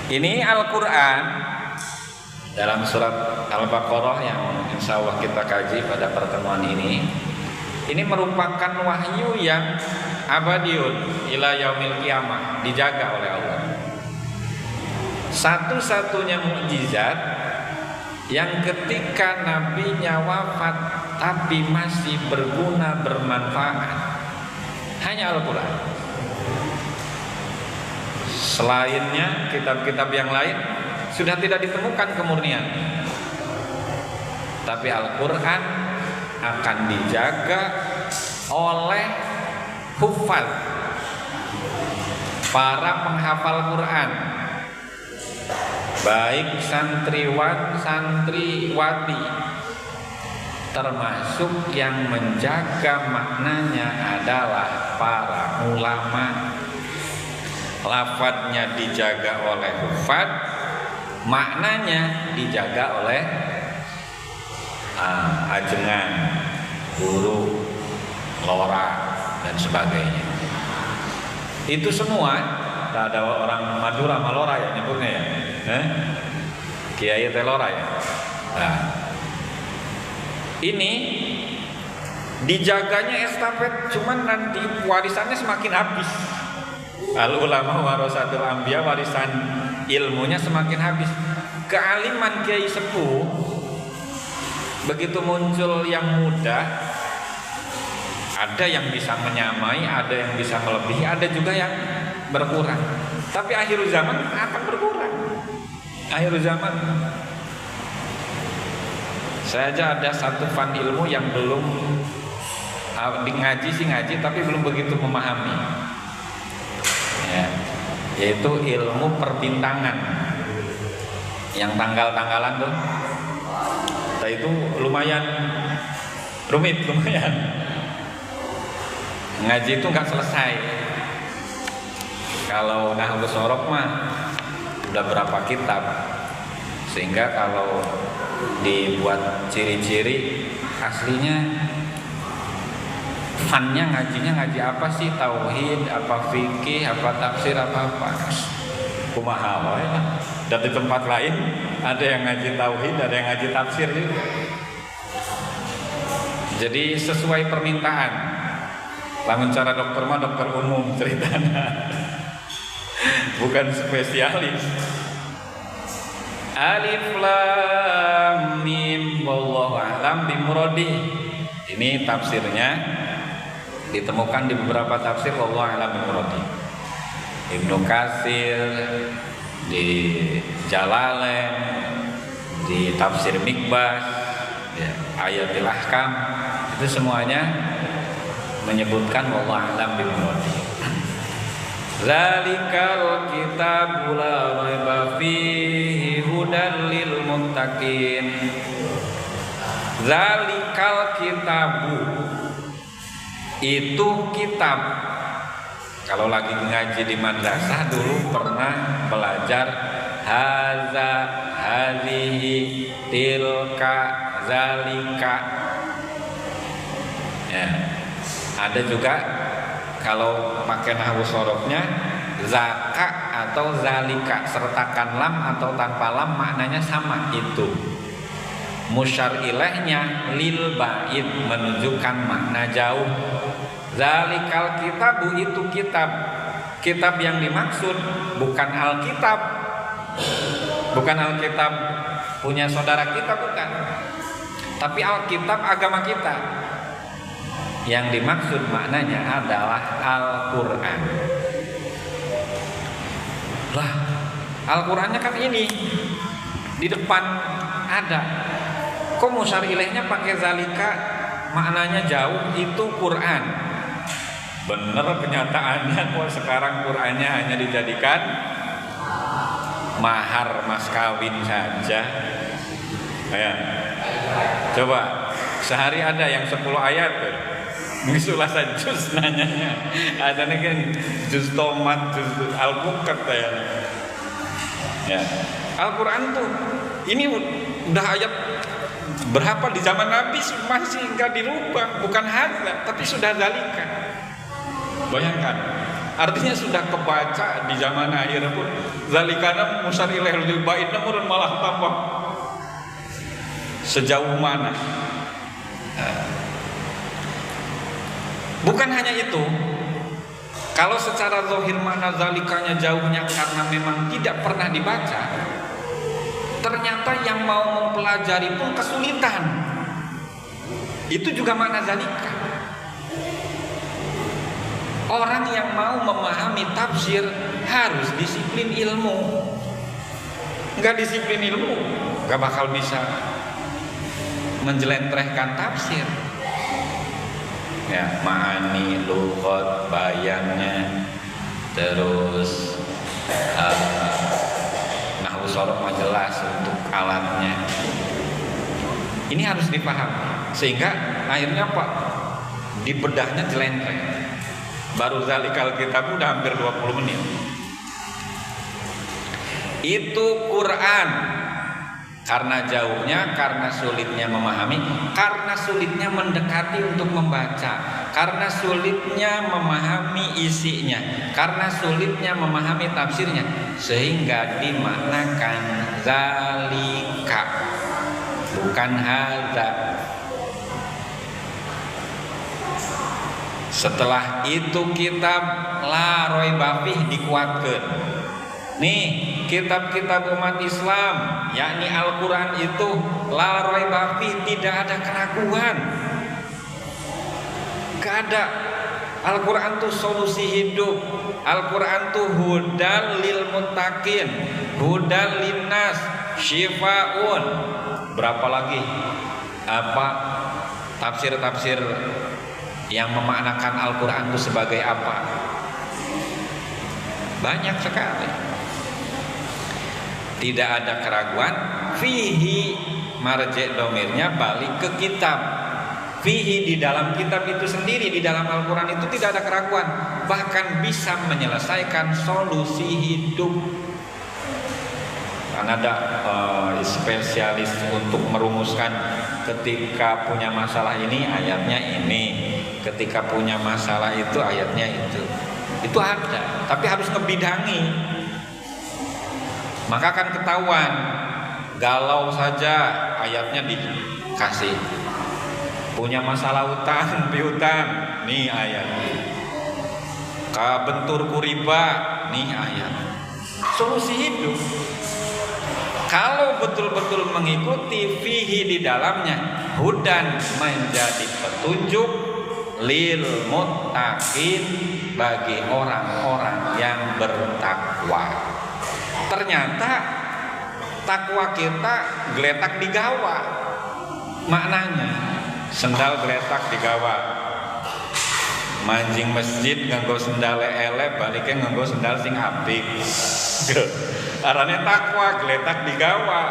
Ini Al-Quran dalam surat Al-Baqarah yang insya Allah kita kaji pada pertemuan ini. Ini merupakan wahyu yang abadiun ila yaumil qiyamah, dijaga oleh Allah. Satu-satunya mukjizat yang ketika nabinya wafat tapi masih berguna, bermanfaat, hanya Al-Quran. Selainnya kitab-kitab yang lain sudah tidak ditemukan kemurnian. Tapi Al-Quran akan dijaga oleh hufaz, para penghafal Quran, baik santriwan, santriwati, termasuk yang menjaga maknanya adalah para ulama. Lafadznya dijaga oleh hufaz, maknanya dijaga oleh ajengan, guru, lora, dan sebagainya. Itu semua. Tak ada orang Madura malora ya nyebutnya ya, Kiai Telora ya. Nah, ini dijaganya estafet, cuman nanti warisannya semakin habis. Al ulama warasatul anbiya, warisan ilmunya semakin habis. Kealiman kiai sepuh begitu muncul yang muda, ada yang bisa menyamai, ada yang bisa melebihi, ada juga yang berkurang. Tapi akhir zaman akan berkurang. Akhir zaman. Saya aja ada satu fan ilmu yang belum ngaji sih ngaji, tapi belum begitu memahami. Ya, yaitu ilmu perbintangan, yang tanggal-tanggalan tuh. Nah, itu lumayan rumit, lumayan. Ngaji itu nggak selesai. Kalau Nahwu Sorok mah udah berapa kitab, sehingga kalau dibuat ciri-ciri aslinya funnya ngajinya ngaji apa sih, tauhid, apa fikih, apa tafsir, apa kumaha wae. Dan di tempat lain ada yang ngaji tauhid, ada yang ngaji tafsir juga. Jadi sesuai permintaan. Lamun cara dokter mah dokter umum ceritanya, bukan spesialis. Alif lam mim wallahu a'lam bimuradi. Ini tafsirnya ditemukan di beberapa tafsir wallahu a'lam bimuradi. Ibnu Katsir, di Jalalain, di tafsir Mikbas, ya, Ayatul Ahkam, itu semuanya menyebutkan wallahu a'lam bimuradi. Zalikal kitabul la raiba fihi hudan lil muttaqin. Zalikal kitabu, itu kitab. Kalau lagi ngaji di madrasah dulu pernah belajar haza, hadhihi, tilka, zalika. Ya. Ada juga kalau pakai nahwu sorofnya zaka atau zalika, sertakan lam atau tanpa lam maknanya sama itu. Musyar ilaihnya lil ba'id, menunjukkan makna jauh. Zalikal kitabu, itu kitab. Kitab yang dimaksud bukan Alkitab. Bukan Alkitab punya saudara kita, bukan. Tapi Alkitab agama kita. Yang dimaksud maknanya adalah Al-Quran. Lah, Al-Qurannya kan ini di depan ada. Kok musyar ilaihnya pakai zalika, maknanya jauh, itu Quran. Bener kenyataannya kok sekarang Qurannya hanya dijadikan mahar mas kawin saja. Ya. Coba sehari ada yang 10 ayat tuh. Misulah jus nanyanya. Ada nih kan jus tomat, jus alpukat ya. Ya. Al-Quran tuh ini udah ayat berapa di zaman Nabi masih enggak dirubah, bukan hadza tapi sudah zalika. Bayangkan Artinya sudah kebaca di zaman akhir pun zalikana musar ilaihil bait namun malah tambah sejauh mana. Bukan hanya itu, kalau secara zahir mana zalikanya jauhnya karena memang tidak pernah dibaca, ternyata yang mau mempelajari pun kesulitan. Itu juga makna zalika. Orang yang mau memahami tafsir harus disiplin ilmu. Enggak disiplin ilmu, enggak bakal bisa menjelentrehkan tafsir. Ya, ma'ani, lughat, bayannya, terus nahwu sorof jelas untuk alatnya. Ini harus dipahami sehingga akhirnya Pak di bedahnya jelentreh. Baru zalikal kitab udah hampir 20 menit. Itu Quran. Karena jauhnya, karena sulitnya memahami, karena sulitnya mendekati untuk membaca, karena sulitnya memahami isinya, karena sulitnya memahami tafsirnya, sehingga dimaknakan zalika, bukan hadza. Setelah itu kitab la raiba fih dikuatkeun. Nih, kitab-kitab umat Islam, yakni Al-Quran itu la raiba fih, tidak ada keraguan. Gak ada. Al-Quran itu solusi hidup. Al-Quran itu hudal lil muttaqin, hudal linnas, syifaun. Berapa lagi tafsir-tafsir yang memaknakan Al-Quran itu sebagai apa? Banyak sekali. Tidak ada keraguan. Fihi marji' domirnya balik ke kitab. Fihi di dalam kitab itu sendiri, di dalam Al-Quran itu tidak ada keraguan. Bahkan bisa menyelesaikan solusi hidup. Kan ada spesialis untuk merumuskan ketika punya masalah ini ayatnya ini, ketika punya masalah itu ayatnya itu. Itu ada, tapi harus ngebidangi. Maka akan ketahuan. Galau saja ayatnya dikasih. Punya masalah utang, piutang, nih ayat. Kabentur kuriba, nih ayat. Solusi hidup. Kalau betul-betul mengikuti fihi di dalamnya, hudan menjadi petunjuk lil muttaqin bagi orang-orang yang bertakwa. Ternyata takwa kita geletak di gawa. Maknanya sendal geletak di gawa. Manjing masjid nganggo sendal ele baliknya nganggo sendal sing apik. Arane takwa geletak di gawa.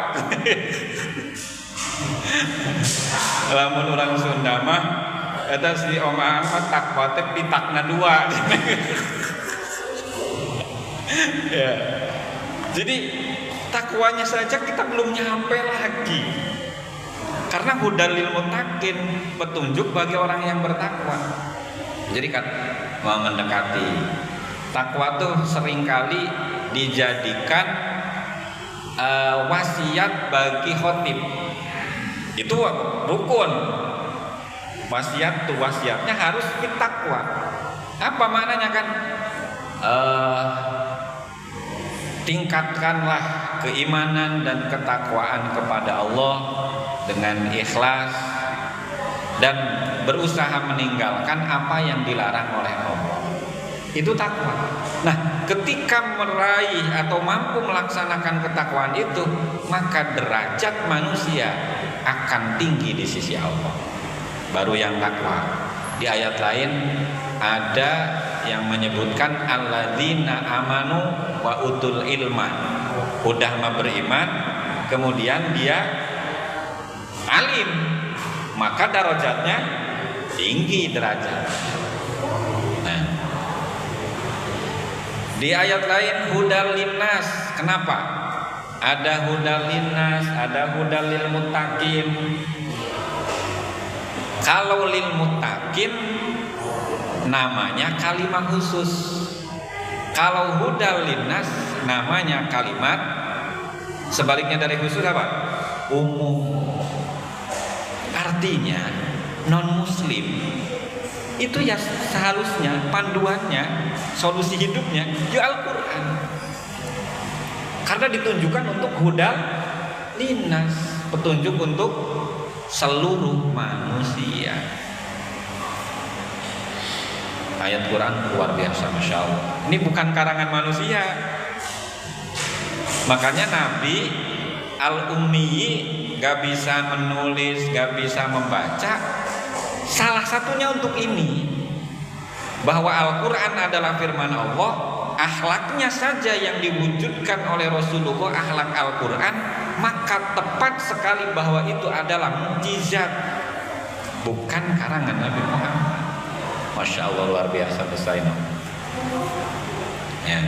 Lamun orang Sunda mah eta si omongan mah takwa teh pitakna dua. Ya. Jadi takwanya saja kita belum nyampe lagi. Karena hudal lil muttaqin, petunjuk bagi orang yang bertakwa. Jadi kan mau mendekati takwa tuh seringkali dijadikan wasiat bagi khotib. Itu rukun. Wasiat tuh wasiatnya harus bertakwa. Apa maknanya kan? Tingkatkanlah keimanan dan ketakwaan kepada Allah dengan ikhlas dan berusaha meninggalkan apa yang dilarang oleh Allah. Itu takwa. Nah, ketika meraih atau mampu melaksanakan ketakwaan itu, maka derajat manusia akan tinggi di sisi Allah. Baru yang takwa. Di ayat lain ada yang menyebutkan alladzina amanu wa utul ilma. Udah beriman, kemudian dia alim, maka darajatnya tinggi derajat. Nah, di ayat lain hudal linnas. Kenapa? Ada hudal linnas, ada hudal lil muttaqin. Kalau lil muttaqin namanya kalimat khusus. Kalau hudal linnas namanya kalimat, sebaliknya dari khusus apa? Umum. Artinya non muslim itu ya seharusnya panduannya, solusi hidupnya ya Al-Quran, karena ditunjukkan untuk hudal linnas, petunjuk untuk seluruh manusia. Ayat Quran luar biasa, Masya Allah. Ini bukan karangan manusia. Makanya Nabi Al-Ummi gak bisa menulis, gak bisa membaca. Salah satunya untuk ini, bahwa Al-Quran adalah firman Allah. Akhlaknya saja yang diwujudkan oleh Rasulullah, akhlak Al-Quran, maka tepat sekali bahwa itu adalah mukjizat, bukan karangan Nabi Muhammad. Masya Allah, luar biasa besarnya. Ya.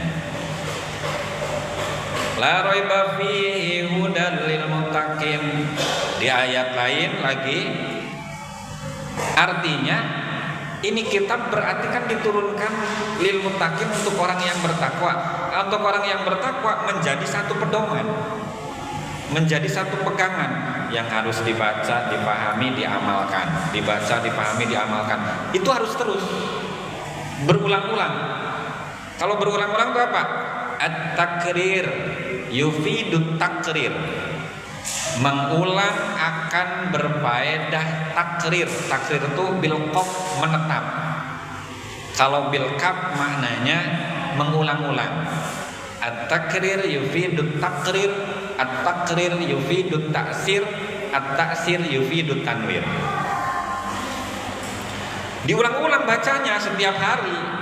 La raiba fihi hudan lil muttaqin. Di ayat lain lagi, artinya ini kitab berarti kan diturunkan lil muttaqin, untuk orang yang bertakwa. Untuk orang yang bertakwa menjadi satu pedoman, menjadi satu pegangan yang harus dibaca, dipahami, diamalkan. Dibaca, dipahami, diamalkan. Itu harus terus berulang-ulang. Kalau berulang-ulang itu apa? At-takrir yufidut takrir. Mengulang akan berfaedah takrir. Takrir itu bil qaf, menetap. Kalau bil kaf maknanya mengulang-ulang. At-takrir yufidut takrir, at-takrir yufidut taksir, at-taksir yufidut tanwir. Diulang-ulang bacanya setiap hari.